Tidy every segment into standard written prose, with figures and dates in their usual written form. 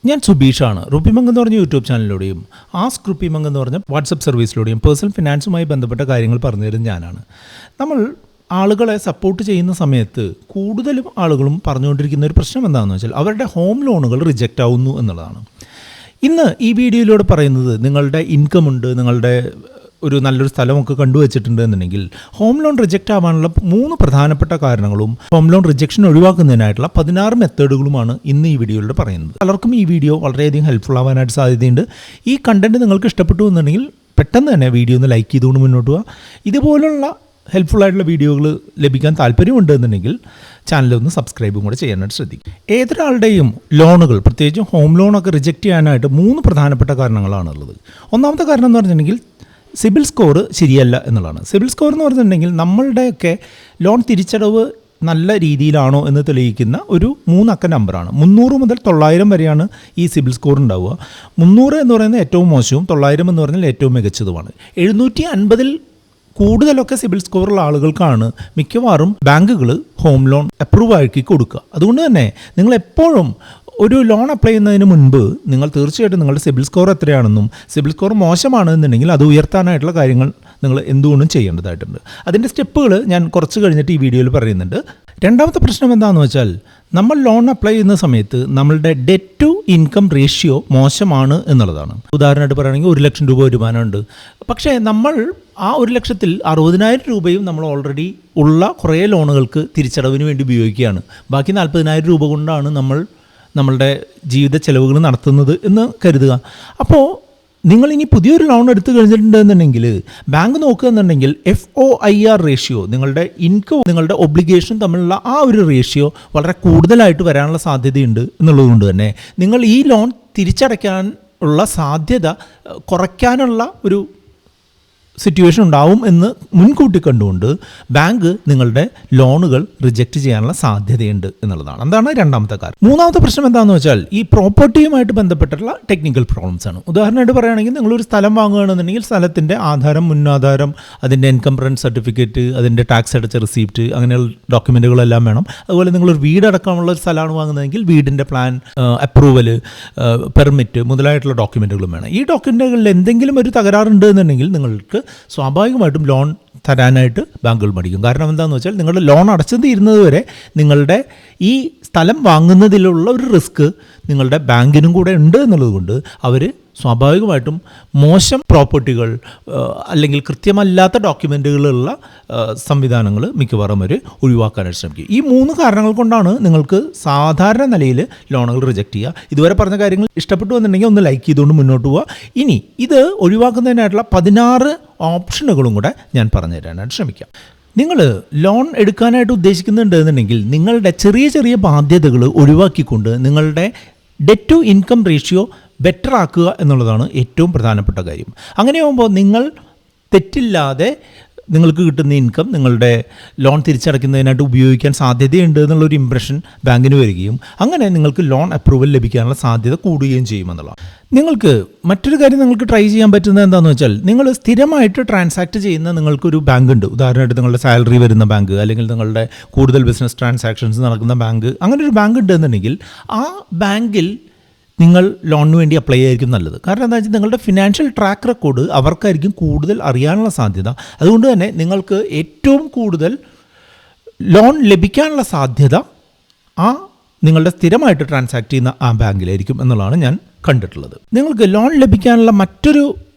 ഞാൻ സുബീഷാണ്. റുപ്പിമംഗ് എന്ന് പറഞ്ഞ യൂട്യൂബ് ചാനലിലൂടെയും ആസ്ക് റുപ്പിമംഗ് എന്ന് പറഞ്ഞ വാട്സപ്പ് സർവീസിലൂടെയും പേഴ്സണൽ ഫിനാൻസുമായി ബന്ധപ്പെട്ട കാര്യങ്ങൾ പറഞ്ഞു തരുന്ന ഞാനാണ്. നമ്മൾ ആളുകളെ സപ്പോർട്ട് ചെയ്യുന്ന സമയത്ത് കൂടുതലും ആളുകളും പറഞ്ഞുകൊണ്ടിരിക്കുന്ന ഒരു പ്രശ്നം എന്താണെന്ന് വെച്ചാൽ അവരുടെ ഹോം ലോണുകൾ റിജക്റ്റ് ആവുന്നു എന്നുള്ളതാണ്. ഇന്ന് ഈ വീഡിയോയിലൂടെ പറയുന്നത് നിങ്ങളുടെ ഇൻകം ഉണ്ട്, നിങ്ങളുടെ ഒരു നല്ലൊരു സ്ഥലമൊക്കെ കണ്ടുവച്ചിട്ടുണ്ട് എന്നുണ്ടെങ്കിൽ ഹോം ലോൺ റിജക്റ്റ് ആവാനുള്ള 3 പ്രധാനപ്പെട്ട കാരണങ്ങളും ഹോം ലോൺ റിജക്ഷൻ ഒഴിവാക്കുന്നതിനായിട്ടുള്ള 16 മെത്തേഡുകളുമാണ് ഇന്ന് ഈ വീഡിയോയിലൂടെ പറയുന്നത്. പലർക്കും ഈ വീഡിയോ വളരെയധികം ഹെൽപ്ഫുൾ ആവാനായിട്ട് സാധ്യതയുണ്ട്. ഈ കണ്ടന്റ് നിങ്ങൾക്ക് ഇഷ്ടപ്പെട്ടു എന്നുണ്ടെങ്കിൽ പെട്ടെന്ന് തന്നെ വീഡിയോ ഒന്ന് ലൈക്ക് ചെയ്തുകൊണ്ട് മുന്നോട്ട് പോവുക. ഇതുപോലുള്ള ഹെൽപ്ഫുൾ ആയിട്ടുള്ള വീഡിയോകൾ ലഭിക്കാൻ താല്പര്യമുണ്ട് എന്നുണ്ടെങ്കിൽ ചാനലൊന്ന് സബ്സ്ക്രൈബും കൂടെ ചെയ്യാനായിട്ട് ശ്രദ്ധിക്കും. ഏതൊരാളുടെയും ലോണുകൾ, പ്രത്യേകിച്ചും ഹോം ലോണൊക്കെ റിജക്റ്റ് ചെയ്യാനായിട്ട് 3 പ്രധാനപ്പെട്ട കാരണങ്ങളാണുള്ളത്. ഒന്നാമത്തെ കാരണം എന്ന് പറഞ്ഞിട്ടുണ്ടെങ്കിൽ സിബിൽ സ്കോർ ശരിയല്ല എന്നുള്ളതാണ്. സിബിൽ സ്കോർ എന്ന് പറഞ്ഞിട്ടുണ്ടെങ്കിൽ നമ്മളുടെയൊക്കെ ലോൺ തിരിച്ചടവ് നല്ല രീതിയിലാണോ എന്ന് തെളിയിക്കുന്ന ഒരു 3 അക്ക നമ്പറാണ്. 300 മുതൽ 900 വരെയാണ് ഈ സിബിൽ സ്കോർ ഉണ്ടാവുക. 300 എന്ന് പറയുന്നത് ഏറ്റവും മോശവും 900 എന്ന് പറഞ്ഞാൽ ഏറ്റവും മികച്ചതുമാണ്. 750-ൽ കൂടുതലൊക്കെ സിബിൽ സ്കോറുള്ള ആളുകൾക്കാണ് മിക്കവാറും ബാങ്കുകൾ ഹോം ലോൺ അപ്രൂവ് ആക്കി കൊടുക്കുക. അതുകൊണ്ട് തന്നെ നിങ്ങൾ എപ്പോഴും ഒരു ലോൺ അപ്ലൈ ചെയ്യുന്നതിന് മുൻപ് നിങ്ങൾ തീർച്ചയായിട്ടും നിങ്ങളുടെ സിബിൽ സ്കോർ എത്രയാണെന്നും സിബിൽ സ്കോർ മോശമാണെന്നുണ്ടെങ്കിൽ അത് ഉയർത്താനായിട്ടുള്ള കാര്യങ്ങൾ നിങ്ങൾ എന്തുകൊണ്ടും ചെയ്യേണ്ടതായിട്ടുണ്ട്. അതിൻ്റെ സ്റ്റെപ്പുകൾ ഞാൻ കുറച്ച് കഴിഞ്ഞിട്ട് ഈ വീഡിയോയിൽ പറയുന്നുണ്ട്. രണ്ടാമത്തെ പ്രശ്നം എന്താണെന്ന് വെച്ചാൽ നമ്മൾ ലോൺ അപ്ലൈ ചെയ്യുന്ന സമയത്ത് നമ്മളുടെ ഡെറ്റ് ടു ഇൻകം റേഷ്യോ മോശമാണ് എന്നുള്ളതാണ്. ഉദാഹരണമായിട്ട് പറയുകയാണെങ്കിൽ 1 ലക്ഷം രൂപ വരുമാനമുണ്ട്. പക്ഷേ നമ്മൾ ആ 1 ലക്ഷത്തിൽ 60,000 രൂപയും നമ്മൾ ഓൾറെഡി ഉള്ള കുറേ ലോണുകൾക്ക് തിരിച്ചടവിന് വേണ്ടി ഉപയോഗിക്കുകയാണ്. ബാക്കി 40,000 രൂപ കൊണ്ടാണ് നമ്മളുടെ ജീവിത ചെലവുകൾ നടത്തുന്നത് എന്ന് കരുതുക. അപ്പോൾ നിങ്ങളിനി പുതിയൊരു ലോൺ എടുത്തു കഴിഞ്ഞിട്ടുണ്ടെന്നുണ്ടെങ്കിൽ ബാങ്ക് നോക്കുകയെന്നുണ്ടെങ്കിൽ FOIR റേഷ്യോ, നിങ്ങളുടെ ഇൻകം നിങ്ങളുടെ ഒബ്ലിഗേഷൻ തമ്മിലുള്ള ആ ഒരു റേഷ്യോ വളരെ കൂടുതലായിട്ട് വരാനുള്ള സാധ്യതയുണ്ട് എന്നുള്ളതുകൊണ്ട് തന്നെ നിങ്ങൾ ഈ ലോൺ തിരിച്ചടയ്ക്കാനുള്ള സാധ്യത കുറയ്ക്കാനുള്ള ഒരു സിറ്റുവേഷൻ ഉണ്ടാവും എന്ന് മുൻകൂട്ടി കണ്ടുകൊണ്ട് ബാങ്ക് നിങ്ങളുടെ ലോണുകൾ റിജക്റ്റ് ചെയ്യാനുള്ള സാധ്യതയുണ്ട് എന്നുള്ളതാണ്. അതാണ് രണ്ടാമത്തെ കാര്യം. മൂന്നാമത്തെ പ്രശ്നം എന്താണെന്ന് വെച്ചാൽ ഈ പ്രോപ്പർട്ടിയുമായിട്ട് ബന്ധപ്പെട്ടിട്ടുള്ള ടെക്നിക്കൽ പ്രോബ്ലംസ് ആണ്. ഉദാഹരണമായിട്ട് പറയുകയാണെങ്കിൽ നിങ്ങളൊരു സ്ഥലം വാങ്ങുകയാണെന്നുണ്ടെങ്കിൽ സ്ഥലത്തിൻ്റെ ആധാരം, മുന്നാധാരം, അതിൻ്റെ ഇൻകം റെൻറ്റ് സർട്ടിഫിക്കറ്റ്, അതിൻ്റെ ടാക്സ് അടച്ച റിസീപ്റ്റ്, അങ്ങനെയുള്ള ഡോക്യുമെൻറ്റുകളെല്ലാം വേണം. അതുപോലെ നിങ്ങളൊരു വീടടക്കമുള്ള ഒരു സ്ഥലമാണ് വാങ്ങുന്നതെങ്കിൽ വീടിൻ്റെ പ്ലാൻ, അപ്രൂവൽ, പെർമിറ്റ് മുതലായിട്ടുള്ള ഡോക്യുമെൻറ്റുകളും വേണം. ഈ ഡോക്യുമെൻറ്റുകളിൽ എന്തെങ്കിലും ഒരു തകരാറുണ്ട് എന്നുണ്ടെങ്കിൽ നിങ്ങൾക്ക് സ്വാഭാവികമായിട്ടും ലോൺ തരാനായിട്ട് ബാങ്കുകൾ മടിക്കും. കാരണം എന്താണെന്ന് വെച്ചാൽ നിങ്ങളുടെ ലോൺ അടച്ചു തീരുന്നത് വരെ നിങ്ങളുടെ ഈ സ്ഥലം വാങ്ങുന്നതിലുള്ള ഒരു റിസ്ക് നിങ്ങളുടെ ബാങ്കിനും കൂടെ ഉണ്ട് എന്നുള്ളത് കൊണ്ട് അവർ സ്വാഭാവികമായിട്ടും മോശം പ്രോപ്പർട്ടികൾ അല്ലെങ്കിൽ കൃത്യമല്ലാത്ത ഡോക്യുമെൻറ്റുകളുള്ള സംവിധാനങ്ങൾ മിക്കവാറും അവർ ഒഴിവാക്കാനായിട്ട് ശ്രമിക്കും. ഈ 3 കാരണങ്ങൾ കൊണ്ടാണ് നിങ്ങൾക്ക് സാധാരണ നിലയിൽ ലോണുകൾ റിജക്റ്റ് ചെയ്യുക. ഇതുവരെ പറഞ്ഞ കാര്യങ്ങൾ ഇഷ്ടപ്പെട്ടു എന്നുണ്ടെങ്കിൽ ഒന്ന് ലൈക്ക് ചെയ്തുകൊണ്ട് മുന്നോട്ട് പോവുക. ഇനി ഇത് ഒഴിവാക്കുന്നതിനായിട്ടുള്ള 16 ഓപ്ഷനുകളും കൂടെ ഞാൻ പറഞ്ഞു തരാനായിട്ട് ശ്രമിക്കാം. നിങ്ങൾ ലോൺ എടുക്കാനായിട്ട് ഉദ്ദേശിക്കുന്നുണ്ട് എന്നുണ്ടെങ്കിൽ നിങ്ങളുടെ ചെറിയ ചെറിയ ബാധ്യതകൾ ഒഴിവാക്കിക്കൊണ്ട് നിങ്ങളുടെ debt to income ratio better ആക്കുക എന്നുള്ളതാണ് ഏറ്റവും പ്രധാനപ്പെട്ട കാര്യം. അങ്ങനെയാകുമ്പോൾ നിങ്ങൾ തെറ്റില്ലാതെ നിങ്ങൾക്ക് കിട്ടുന്ന ഇൻകം നിങ്ങളുടെ ലോൺ തിരിച്ചടയ്ക്കുന്നതിനായിട്ട് ഉപയോഗിക്കാൻ സാധ്യതയുണ്ട് എന്നുള്ളൊരു ഇംപ്രഷൻ ബാങ്കിന് വരികയും അങ്ങനെ നിങ്ങൾക്ക് ലോൺ അപ്രൂവൽ ലഭിക്കാനുള്ള സാധ്യത കൂടുകയും ചെയ്യുമെന്നുള്ളതാണ്. നിങ്ങൾക്ക് മറ്റൊരു കാര്യം നിങ്ങൾക്ക് ട്രൈ ചെയ്യാൻ പറ്റുന്നത് എന്താണെന്ന് വെച്ചാൽ നിങ്ങൾ സ്ഥിരമായിട്ട് ട്രാൻസാക്ട് ചെയ്യുന്ന നിങ്ങൾക്കൊരു ബാങ്ക് ഉണ്ട്. ഉദാഹരണമായിട്ട് നിങ്ങളുടെ സാലറി വരുന്ന ബാങ്ക് അല്ലെങ്കിൽ നിങ്ങളുടെ കൂടുതൽ ബിസിനസ് ട്രാൻസാക്ഷൻസ് നടക്കുന്ന ബാങ്ക്, അങ്ങനെ ഒരു ബാങ്ക് ഉണ്ട് എന്നുണ്ടെങ്കിൽ ആ ബാങ്കിൽ നിങ്ങൾ ലോണിന് വേണ്ടി അപ്ലൈ ചെയ്യായിരിക്കും നല്ലത്. കാരണം എന്താ വെച്ചാൽ നിങ്ങളുടെ ഫിനാൻഷ്യൽ ട്രാക്ക് റെക്കോർഡ് അവർക്കായിരിക്കും കൂടുതൽ അറിയാനുള്ള സാധ്യത. അതുകൊണ്ട് തന്നെ നിങ്ങൾക്ക് ഏറ്റവും കൂടുതൽ ലോൺ ലഭിക്കാനുള്ള സാധ്യത ആ നിങ്ങളുടെ സ്ഥിരമായിട്ട് ട്രാൻസാക്ട് ചെയ്യുന്ന ആ ബാങ്കിലായിരിക്കും എന്നുള്ളതാണ് ഞാൻ കണ്ടിട്ടുള്ളത്. നിങ്ങൾക്ക് ലോൺ ലഭിക്കാനുള്ള മറ്റൊരു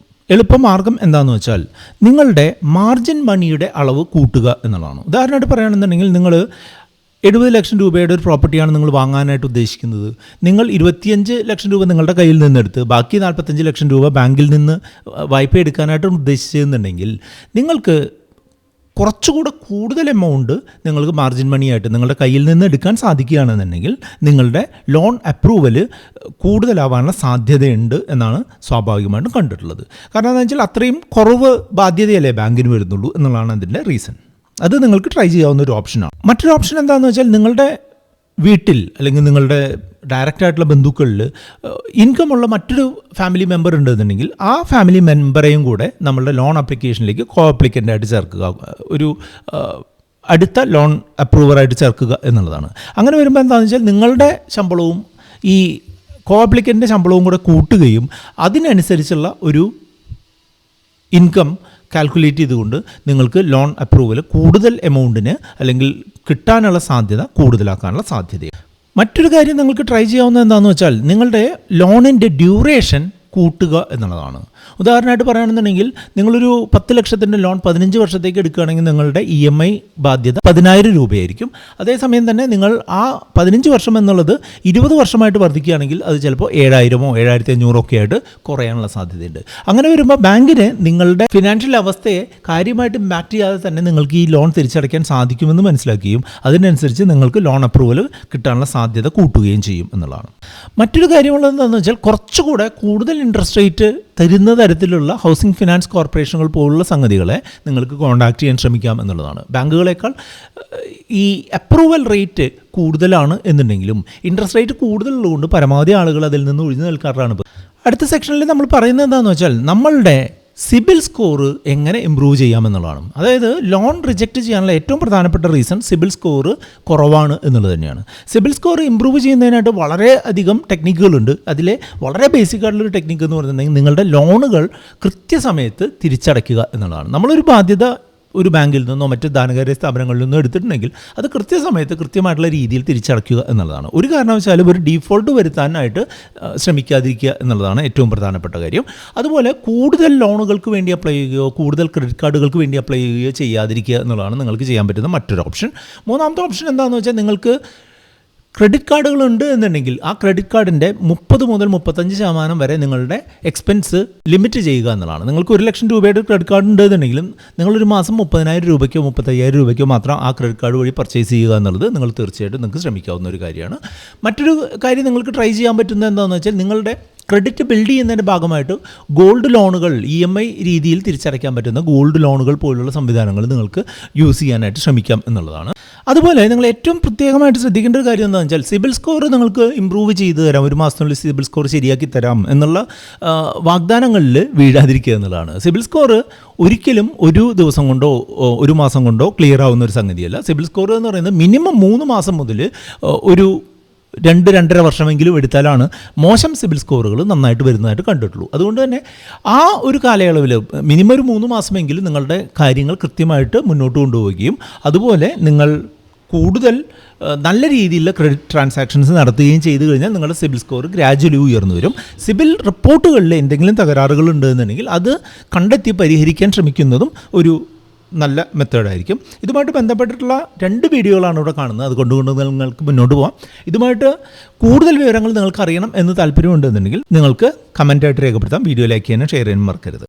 എളുപ്പമാർഗം എന്താണെന്ന് വെച്ചാൽ നിങ്ങളുടെ മാർജിൻ മണിയുടെ അളവ് കൂട്ടുക എന്നുള്ളതാണ്. ഉദാഹരണമായിട്ട് പറയുകയാണെന്നുണ്ടെങ്കിൽ നിങ്ങൾ 70 ലക്ഷം രൂപയുടെ ഒരു പ്രോപ്പർട്ടിയാണ് നിങ്ങൾ വാങ്ങാനായിട്ട് ഉദ്ദേശിക്കുന്നത്. നിങ്ങൾ 25 ലക്ഷം രൂപ നിങ്ങളുടെ കയ്യിൽ നിന്നെടുത്ത് ബാക്കി 45 ലക്ഷം രൂപ ബാങ്കിൽ നിന്ന് വായ്പ എടുക്കാനായിട്ടാണ് ഉദ്ദേശിച്ചതെന്നുണ്ടെങ്കിൽ നിങ്ങൾക്ക് കുറച്ചുകൂടെ കൂടുതൽ എമൗണ്ട് നിങ്ങൾക്ക് മാർജിൻ മണിയായിട്ട് നിങ്ങളുടെ കയ്യിൽ നിന്ന് എടുക്കാൻ സാധിക്കുകയാണെന്നുണ്ടെങ്കിൽ നിങ്ങളുടെ ലോൺ അപ്രൂവൽ കൂടുതലാവാനുള്ള സാധ്യതയുണ്ട് എന്നാണ് സ്വാഭാവികമായിട്ടും കണ്ടിട്ടുള്ളത്. കാരണം എന്താണെന്ന് വെച്ചാൽ അത്രയും കുറവ് ബാധ്യതയല്ലേ ബാങ്കിന് വരുന്നുള്ളൂ എന്നുള്ളതാണ് അതിൻ്റെ റീസൺ. അത് നിങ്ങൾക്ക് ട്രൈ ചെയ്യാവുന്ന ഒരു ഓപ്ഷനാണ്. മറ്റൊരു ഓപ്ഷൻ എന്താണെന്ന് വെച്ചാൽ നിങ്ങളുടെ വീട്ടിൽ അല്ലെങ്കിൽ നിങ്ങളുടെ ഡയറക്റ്റ് ആയിട്ടുള്ള ബന്ധുക്കളിൽ ഇൻകമുള്ള മറ്റൊരു ഫാമിലി മെമ്പർ ഉണ്ടെന്നുണ്ടെങ്കിൽ ആ ഫാമിലി മെമ്പറേയും കൂടെ നമ്മളുടെ ലോൺ ആപ്ലിക്കേഷനിലേക്ക് കോ ആപ്ലിക്കൻ്റായിട്ട് ചേർക്കുക, ഒരു അടുത്ത ലോൺ അപ്രൂവറായിട്ട് ചേർക്കുക എന്നുള്ളതാണ്. അങ്ങനെ വരുമ്പോൾ എന്താണെന്ന് വെച്ചാൽ നിങ്ങളുടെ ശമ്പളവും ഈ കോ ആപ്ലിക്കൻ്റെ ശമ്പളവും കൂടെ കൂട്ടുകയും അതിനനുസരിച്ചുള്ള ഒരു ഇൻകം കാൽക്കുലേറ്റ് ചെയ്തുകൊണ്ട് നിങ്ങൾക്ക് ലോൺ അപ്രൂവൽ കൂടുതൽ എമൗണ്ടിന് അല്ലെങ്കിൽ കിട്ടാനുള്ള സാധ്യത കൂടുതലാക്കാനുള്ള സാധ്യതയാണ്. മറ്റൊരു കാര്യം നിങ്ങൾക്ക് ട്രൈ ചെയ്യാവുന്നത് എന്താണെന്ന് വെച്ചാൽ നിങ്ങളുടെ ലോണിൻ്റെ ഡ്യൂറേഷൻ കൂട്ടുക എന്നുള്ളതാണ്. ഉദാഹരണമായിട്ട് പറയുകയാണെന്നുണ്ടെങ്കിൽ നിങ്ങളൊരു 10 ലക്ഷത്തിൻ്റെ ലോൺ 15 വർഷത്തേക്ക് എടുക്കുകയാണെങ്കിൽ നിങ്ങളുടെ EMI ബാധ്യത 10,000 രൂപയായിരിക്കും. അതേസമയം തന്നെ നിങ്ങൾ ആ 15 വർഷം എന്നുള്ളത് 20 വർഷമായിട്ട് വർദ്ധിക്കുകയാണെങ്കിൽ അത് ചിലപ്പോൾ 7,000 7,500 ഒക്കെ ആയിട്ട് കുറയാനുള്ള സാധ്യതയുണ്ട്. അങ്ങനെ വരുമ്പോൾ ബാങ്കിന് നിങ്ങളുടെ ഫിനാൻഷ്യൽ അവസ്ഥയെ കാര്യമായിട്ട് ഇമ്പാക്റ്റ് ചെയ്യാതെ തന്നെ നിങ്ങൾക്ക് ഈ ലോൺ തിരിച്ചടയ്ക്കാൻ സാധിക്കുമെന്ന് മനസ്സിലാക്കുകയും അതിനനുസരിച്ച് നിങ്ങൾക്ക് ലോൺ അപ്രൂവൽ കിട്ടാനുള്ള സാധ്യത കൂട്ടുകയും ചെയ്യും എന്നുള്ളതാണ്. മറ്റൊരു കാര്യമുള്ളത് എന്താണെന്ന് വെച്ചാൽ കുറച്ചുകൂടെ കൂടുതൽ ഇൻട്രസ്റ്റ് റേറ്റ് തരുന്ന തരത്തിലുള്ള ഹൗസിംഗ് ഫിനാൻസ് കോർപ്പറേഷനുകൾ പോലുള്ള സംഗതികളെ നിങ്ങൾക്ക് കോൺടാക്ട് ചെയ്യാൻ ശ്രമിക്കാം എന്നുള്ളതാണ്. ബാങ്കുകളേക്കാൾ ഈ അപ്രൂവൽ റേറ്റ് കൂടുതലാണ് എന്നുണ്ടെങ്കിലും ഇൻട്രസ്റ്റ് റേറ്റ് കൂടുതലുള്ളതുകൊണ്ട് പരമാവധി ആളുകൾ അതിൽ നിന്ന് ഒഴിഞ്ഞു നിൽക്കാറാണ്. അടുത്ത സെക്ഷനിൽ നമ്മൾ പറയുന്നത് എന്താണെന്ന് വെച്ചാൽ നമ്മളുടെ സിബിൽ സ്കോർ എങ്ങനെ ഇമ്പ്രൂവ് ചെയ്യാമെന്നുള്ളതാണ്. അതായത് ലോൺ റിജക്റ്റ് ചെയ്യാനുള്ള ഏറ്റവും പ്രധാനപ്പെട്ട റീസൺ സിബിൽ സ്കോർ കുറവാണ് എന്നുള്ളത് തന്നെയാണ്. സിബിൽ സ്കോർ ഇമ്പ്രൂവ് ചെയ്യുന്നതിനായിട്ട് വളരെ അധികം ടെക്നിക്കുകളുണ്ട്. അതിലെ വളരെ ബേസിക് ആയിട്ടുള്ളൊരു ടെക്നിക്ക് എന്ന് പറഞ്ഞിട്ടുണ്ടെങ്കിൽ നിങ്ങളുടെ ലോണുകൾ കൃത്യസമയത്ത് തിരിച്ചടയ്ക്കുക എന്നുള്ളതാണ്. നമ്മളൊരു ബാധ്യത ഒരു ബാങ്കിൽ നിന്നോ മറ്റ് ധനകാര്യ സ്ഥാപനങ്ങളിൽ നിന്നോ എടുത്തിട്ടുണ്ടെങ്കിൽ അത് കൃത്യസമയത്ത് കൃത്യമായിട്ടുള്ള രീതിയിൽ തിരിച്ചടയ്ക്കുക എന്നുള്ളതാണ്. ഒരു കാരണവശാലും ഒരു ഡീഫോൾട്ട് വരുത്താനായിട്ട് ശ്രമിക്കാതിരിക്കുക എന്നുള്ളതാണ് ഏറ്റവും പ്രധാനപ്പെട്ട കാര്യം. അതുപോലെ കൂടുതൽ ലോണുകൾക്ക് വേണ്ടി അപ്ലൈ ചെയ്യുകയോ കൂടുതൽ ക്രെഡിറ്റ് കാർഡുകൾക്ക് വേണ്ടി അപ്ലൈ ചെയ്യുകയോ ചെയ്യാതിരിക്കുക എന്നുള്ളതാണ് നിങ്ങൾക്ക് ചെയ്യാൻ പറ്റുന്ന മറ്റൊരു ഓപ്ഷൻ. മൂന്നാമത്തെ ഓപ്ഷൻ എന്താണെന്ന് വെച്ചാൽ നിങ്ങൾക്ക് ക്രെഡിറ്റ് കാർഡുകളുണ്ട് എന്നുണ്ടെങ്കിൽ ആ ക്രെഡിറ്റ് കാർഡിൻ്റെ 30 മുതൽ 35% വരെ നിങ്ങളുടെ എക്സ്പെൻസ് ലിമിറ്റ് ചെയ്യുക എന്നുള്ളതാണ്. നിങ്ങൾക്ക് 1 ലക്ഷം രൂപയുടെ ക്രെഡിറ്റ് കാർഡ് ഉണ്ട് എന്നുണ്ടെങ്കിലും നിങ്ങളൊരു മാസം 30,000 രൂപയ്ക്കോ 35,000 രൂപയ്ക്കോ മാത്രം ആ ക്രെഡിറ്റ് കാർഡ് വഴി പർച്ചേസ് ചെയ്യുക എന്നുള്ളത് നിങ്ങൾ തീർച്ചയായിട്ടും നിങ്ങൾക്ക് ശ്രമിക്കാവുന്ന ഒരു കാര്യമാണ്. മറ്റൊരു കാര്യം നിങ്ങൾക്ക് ട്രൈ ചെയ്യാൻ പറ്റുന്നത് എന്താണെന്ന് വെച്ചാൽ നിങ്ങളുടെ ക്രെഡിറ്റ് ബിൽഡ് ചെയ്യുന്നതിൻ്റെ ഭാഗമായിട്ട് ഗോൾഡ് ലോണുകൾ EMI രീതിയിൽ തിരിച്ചടയ്ക്കാൻ പറ്റുന്ന ഗോൾഡ് ലോണുകൾ പോലുള്ള സംവിധാനങ്ങൾ നിങ്ങൾക്ക് യൂസ് ചെയ്യാനായിട്ട് ശ്രമിക്കാം എന്നുള്ളതാണ്. അതുപോലെ നിങ്ങൾ ഏറ്റവും പ്രത്യേകമായിട്ട് ശ്രദ്ധിക്കേണ്ട ഒരു കാര്യം എന്താണെന്ന് വെച്ചാൽ സിബിൽ സ്കോർ നിങ്ങൾക്ക് ഇമ്പ്രൂവ് ചെയ്ത് തരാം, ഒരു മാസത്തിനുള്ളിൽ സിബിൽ സ്കോർ ശരിയാക്കി തരാം എന്നുള്ള വാഗ്ദാനങ്ങളിൽ വീഴാതിരിക്കുക എന്നുള്ളതാണ്. സിബിൽ സ്കോർ ഒരിക്കലും ഒരു ദിവസം കൊണ്ടോ ഒരു മാസം കൊണ്ടോ ക്ലിയർ ആവുന്ന ഒരു സംഗതിയല്ല. സിബിൽ സ്കോർ എന്ന് പറയുന്നത് മിനിമം 3 മാസം മുതൽ ഒരു 2-2.5 വർഷമെങ്കിലും എടുത്താലാണ് മോശം സിബിൽ സ്കോറുകൾ നന്നായിട്ട് വരുന്നതായിട്ട് കണ്ടിട്ടുള്ളൂ. അതുകൊണ്ട് തന്നെ ആ ഒരു കാലയളവിൽ മിനിമം ഒരു 3 മാസമെങ്കിലും നിങ്ങളുടെ കാര്യങ്ങൾ കൃത്യമായിട്ട് മുന്നോട്ട് കൊണ്ടുപോവുകയും അതുപോലെ നിങ്ങൾ കൂടുതൽ നല്ല രീതിയിലുള്ള ക്രെഡിറ്റ് ട്രാൻസാക്ഷൻസ് നടത്തുകയും ചെയ്തു കഴിഞ്ഞാൽ നിങ്ങളുടെ സിബിൽ സ്കോർ ഗ്രാജ്വലി ഉയർന്നു വരും. സിബിൽ റിപ്പോർട്ടുകളിൽ എന്തെങ്കിലും തകരാറുകൾ ഉണ്ടെന്നുണ്ടെങ്കിൽ അത് കണ്ടെത്തി പരിഹരിക്കാൻ ശ്രമിക്കുന്നതും ഒരു നല്ല മെത്തേഡായിരിക്കും. ഇതുമായിട്ട് ബന്ധപ്പെട്ടിട്ടുള്ള 2 വീഡിയോകളാണ് ഇവിടെ കാണുന്നത്. അതുകൊണ്ട് നിങ്ങൾക്ക് മുന്നോട്ട് പോകാം. ഇതുമായിട്ട് കൂടുതൽ വിവരങ്ങൾ നിങ്ങൾക്ക് അറിയണം എന്ന് താല്പര്യമുണ്ടെന്നുണ്ടെങ്കിൽ നിങ്ങൾക്ക് കമൻറ്റായിട്ട് രേഖപ്പെടുത്താം. വീഡിയോ ലൈക്ക് ചെയ്യാനും ഷെയർ ചെയ്യാനും മറക്കരുത്.